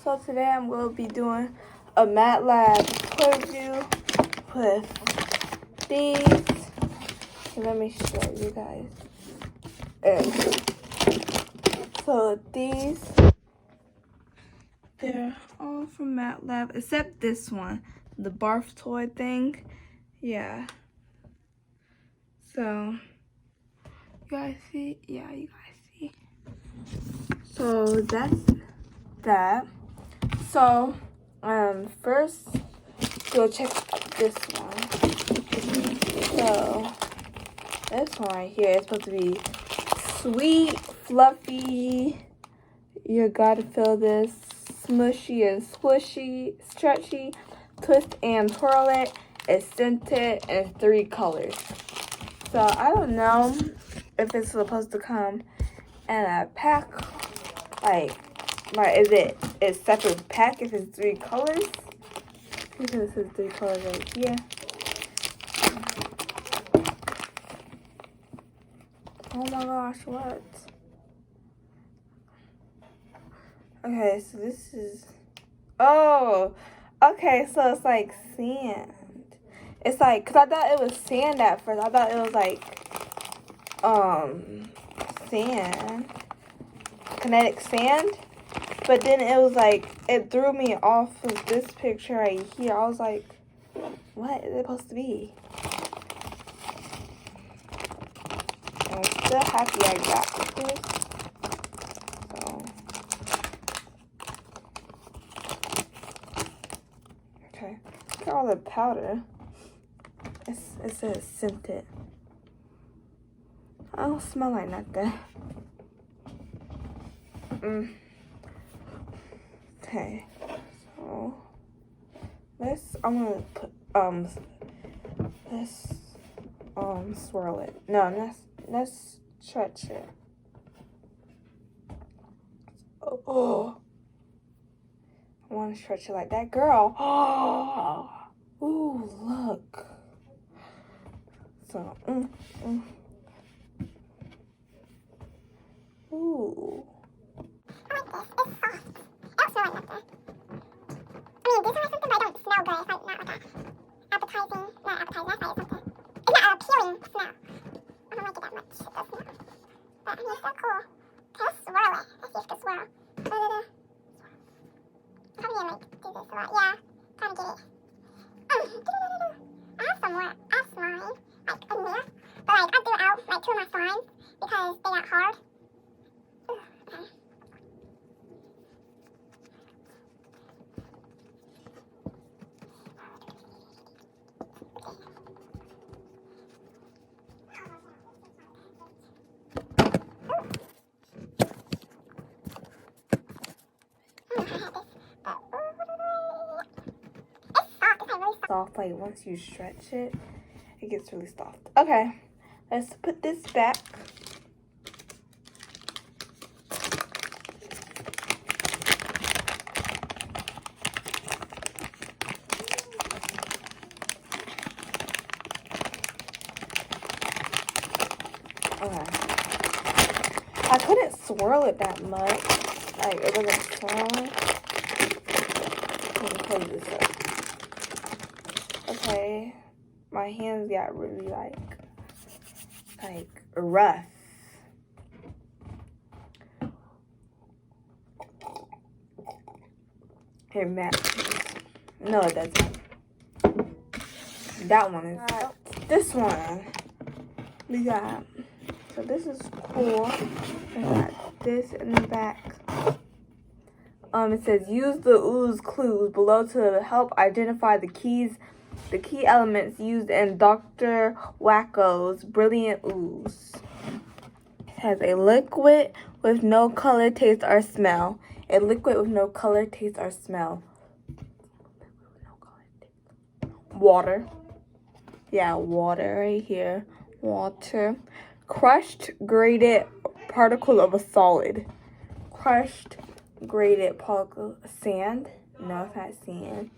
So today I'm going to be doing a MATLAB toy review with these. Let me show you guys. So these, they're all from MATLAB except this one, the barf toy thing. Yeah. So you guys see? Yeah, you guys see. So that's that. So first go check out this one. So this one right here is supposed to be sweet, fluffy. You gotta feel this smushy and squishy, stretchy, twist and twirl it. It's scented in 3 colors. So I don't know if it's supposed to come in a pack, like is it a separate pack if it's 3 colors? Because this is 3 colors right here. Oh my gosh, what? Okay, so this is, oh, okay, so it's like sand. It's like, cause I thought it was sand at first. I thought it was like, sand, kinetic sand. But then it was like, it threw me off of this picture right here. I was like, what is it supposed to be? I'm still happy I got this. So, okay. Look at all the powder. It says scented. I don't smell like nothing. Okay, so I'm gonna put let's swirl it. No, let's stretch it. Oh, I want to stretch it like that, girl. Oh, ooh, look. So, ooh. Soft, like once you stretch it, it gets really soft. Okay, let's put this back. Okay, I couldn't swirl it that much, like it wasn't swirling. Let me close this up. Okay, my hands got really like rough. Here, Matt. No, it doesn't. That one is. This one. We got. So this is cool. We got this in the back. It says use the ooze clues below to help identify the key elements used in Dr. Wacko's brilliant ooze. It has a liquid with no color, taste, or smell. A liquid with no color, taste, or smell. Water. Yeah, water right here. Water. Crushed, grated particle of a solid. Crushed, grated particle. Sand? No, it's not sand.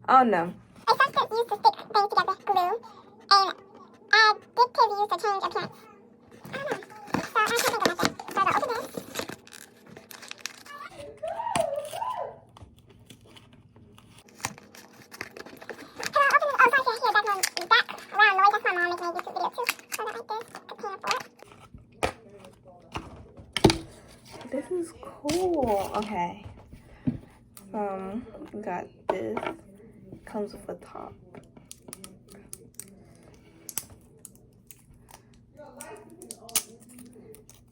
Oh, no. A substance used to stick things together, glue, and additive used to change appearance. I don't know. So I can't think of nothing. So I'll open this. is cool. Okay. We got this. Comes with a top.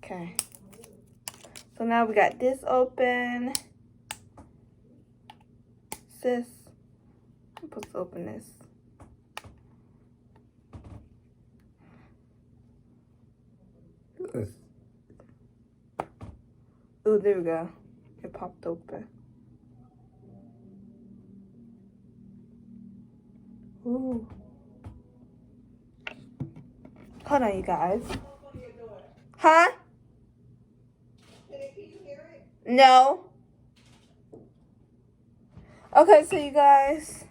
Okay. So now we got this open. Sis, I'm supposed to open this. Ooh, there we go. It popped open. Ooh. Hold on, you guys. Huh? Can you hear it? No. Okay, so you guys,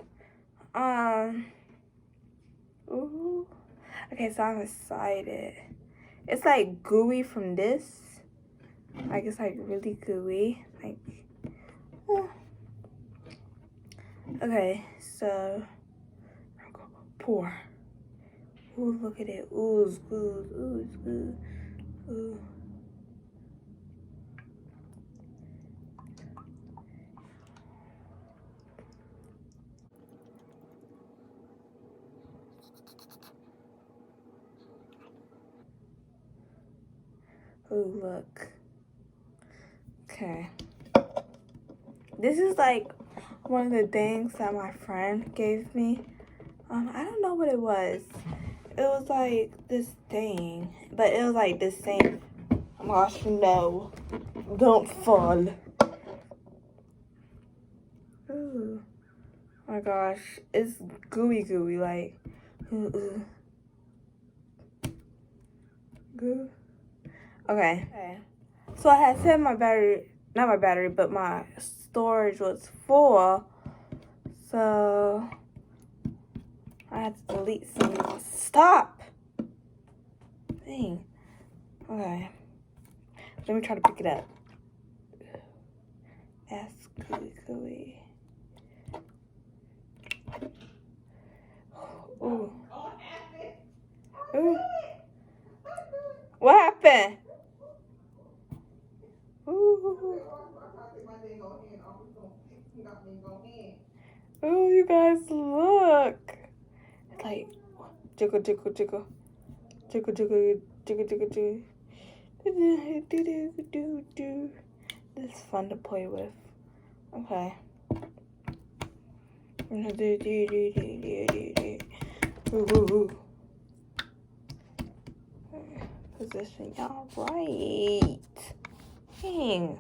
ooh. Okay, so I'm excited. It's like gooey from this. Like it's like really gooey. Like, okay, so pour. Ooh, look at it. Ooh, it's good. Ooh, it's good. Ooh. Ooh, look. Okay. This is like one of the things that my friend gave me. I don't know what it was. It was like this thing, but it was like this same. Oh my gosh, no. Don't fall. Ooh. Oh my gosh. It's gooey, like. Ooh. Goo. Okay. So I had said my battery, not my battery, but my storage was full. So I had to delete some. Stop! Dang. Okay. Let me try to pick it up. That's gooey. Ooh. Ooh. What happened? Ooh. Ooh, you guys, look. It's like jiggle, jiggle, jiggle. Jiggle, jiggle, jiggle, jiggle, jiggle. This is fun to play with. Okay. Ooh. Position y'all right. Dang.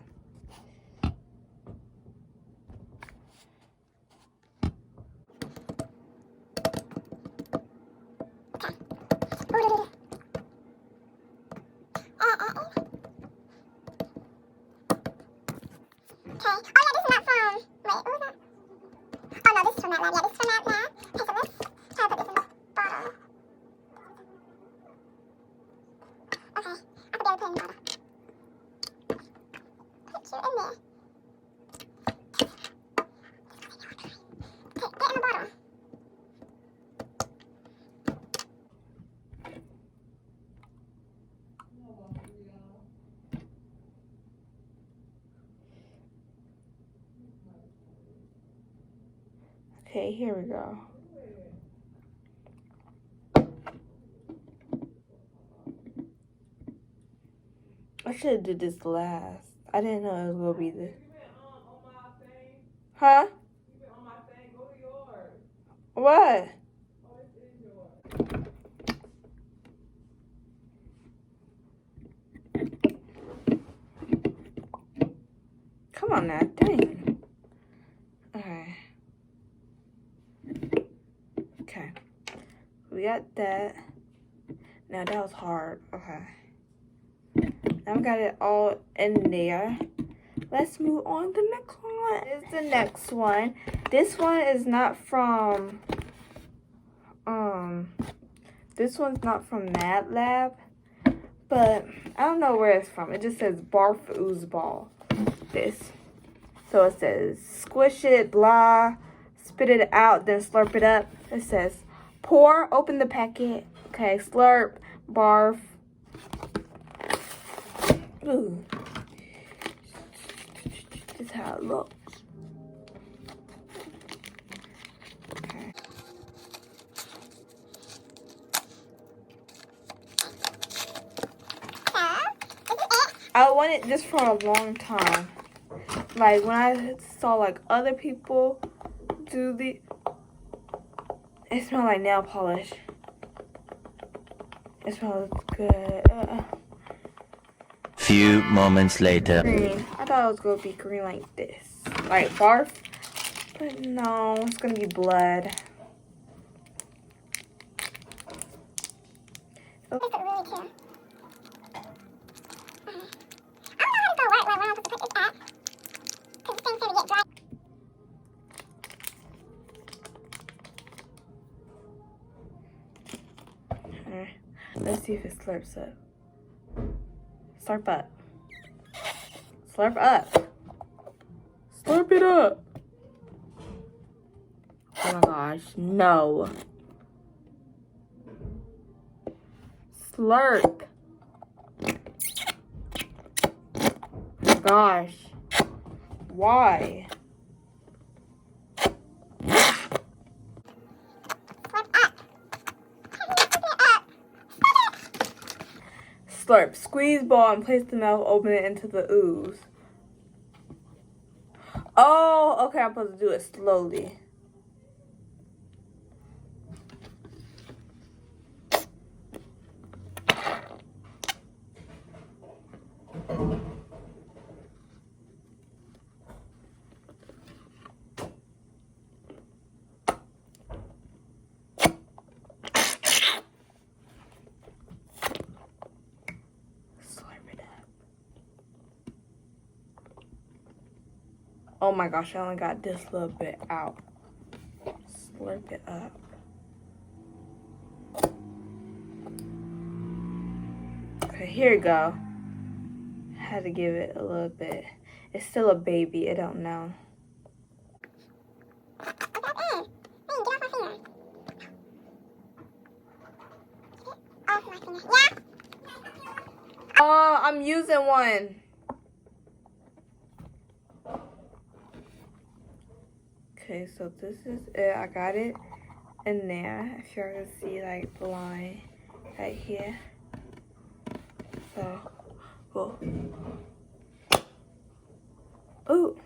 Okay, here we go. I should have did this last. I didn't know it was gonna be this. Huh? What? Come on now, dang. Okay. Okay. We got that. Now that was hard. Okay. Now we got it all in there. Let's move on to the next one. This is the next one. This one is not from this one's not from Mad Lab, but I don't know where it's from. It just says Barf Ooze Ball. This. So it says squish it, blah, spit it out, then slurp it up. It says pour, open the packet. Okay, slurp, barf. Ooh. how it looks. Okay. I wanted this for a long time. Like when I saw like other people do the, it smells like nail polish. It smells good. Few moments later. Green. I thought it was gonna be green like this, like barf, but no, it's gonna be blood. This is really cute. I don't know how to go where I'm supposed to put this at. Because this thing's gonna get dry. Okay. Let's see if it slurps up. Slurp up. Slurp up. Slurp it up. Oh my gosh, no. Slurp. Gosh. Why? Slurp. Squeeze ball and place the mouth, open it into the ooze. Oh, okay, I'm supposed to do it slowly. Oh my gosh, I only got this little bit out. Slurp it up. Okay, here we go. Had to give it a little bit. It's still a baby, I don't know. Oh, I'm using one. Okay, so this is it. I got it in there. If y'all can see like the line right here. So, whoa. Ooh,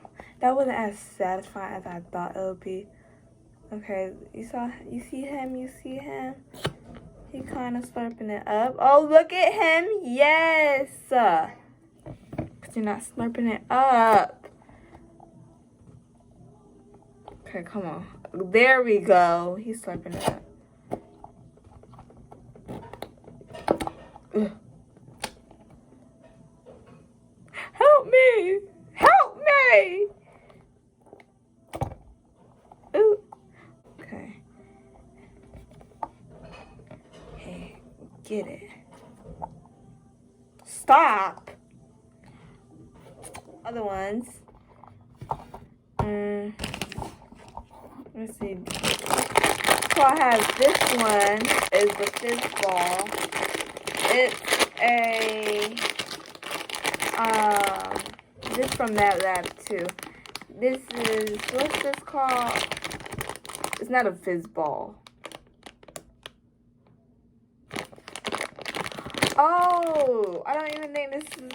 that wasn't as satisfying as I thought it would be. Okay, you see him? He kind of slurping it up. Oh, look at him. Yes. Because you're not slurping it up. Okay, come on. There we go. He's slurping it up. Ugh. Help me. Help me. Ooh. Okay. Hey, get it. Stop. Other ones. Let's see. So I have this one is the fizz ball. It's a this from that lab too. This is, what's this called? It's not a fizz ball. Oh, I don't even think this is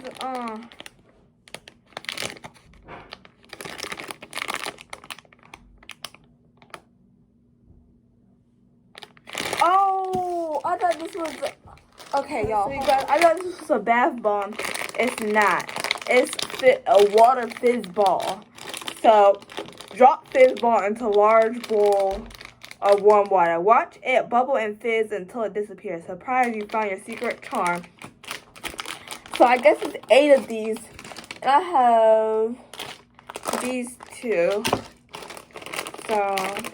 Oh, I thought this was okay, y'all. So you guys, I thought this was a bath bomb. It's not. It's a water fizz ball. So drop fizz ball into large bowl of warm water. Watch it bubble and fizz until it disappears. Surprise, you found your secret charm. So I guess it's 8 of these. And I have these 2. So I'm gonna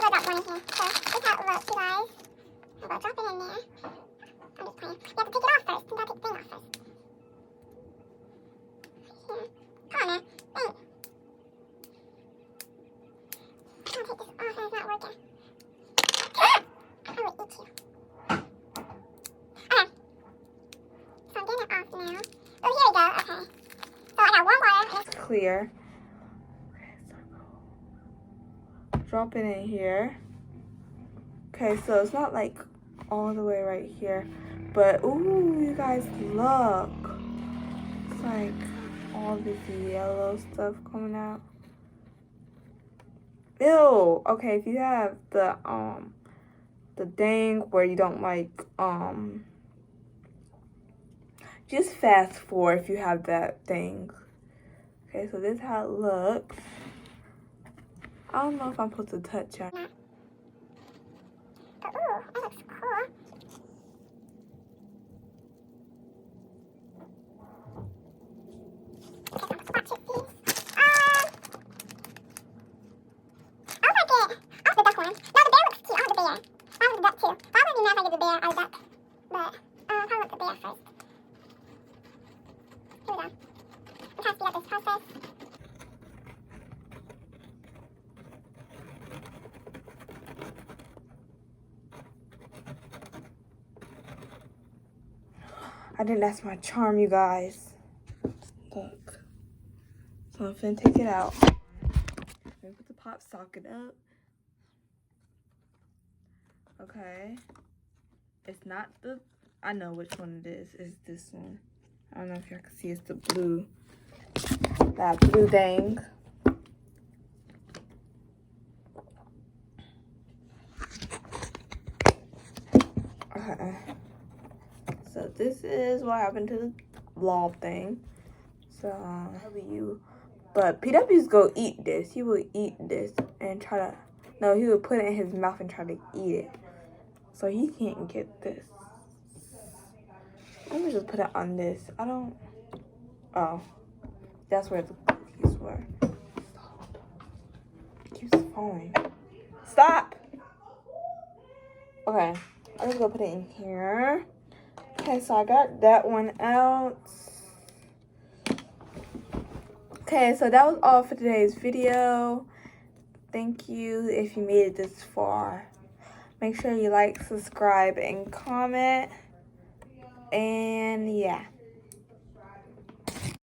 go drop one in here. So this is how it looks, you guys. I'm gonna drop it in there. I'm just playing. You have to take it off first. You gotta take the thing off first. Here. Come on, man. Dang. I'm gonna take this off and it's not working. I would eat you. Okay. So I'm getting it off now. Oh, here we go. Okay. So I got warm water. clear. Drop it in here. Okay, so it's not like all the way right here, but ooh, you guys look. It's like all this yellow stuff coming out. Ew. Okay, if you have the thing where you don't like just fast forward if you have that thing. Okay, so this is how it looks. I don't know if I'm supposed to touch it. But ooh, that looks cool. Okay, some swatch it, please. I like it. I like the duck one. No, the bear looks cute. I want the bear. I want the duck too. But I wouldn't be mad if I did the bear or the duck. But I probably want the bear first. Here we go. I'm trying to speed up this process. I think that's my charm, you guys. Look. So I'm finna take it out. Let me put the pop socket up. Okay. It's not the, I know which one it is. It's this one. I don't know if y'all can see, it's the blue. That blue thing. Okay. So this is what happened to the blob thing. So W, but PW's go eat this. He will eat this and try to. No, he will put it in his mouth and try to eat it. So he can't get this. Let me just put it on this. I don't. Oh, that's where the cookies were. Stop. It keeps falling. Stop. Okay, I'm just gonna put it in here. Okay, so I got that one out. Okay, so that was all for today's video. Thank you if you made it this far. Make sure you like, subscribe, and comment. And yeah.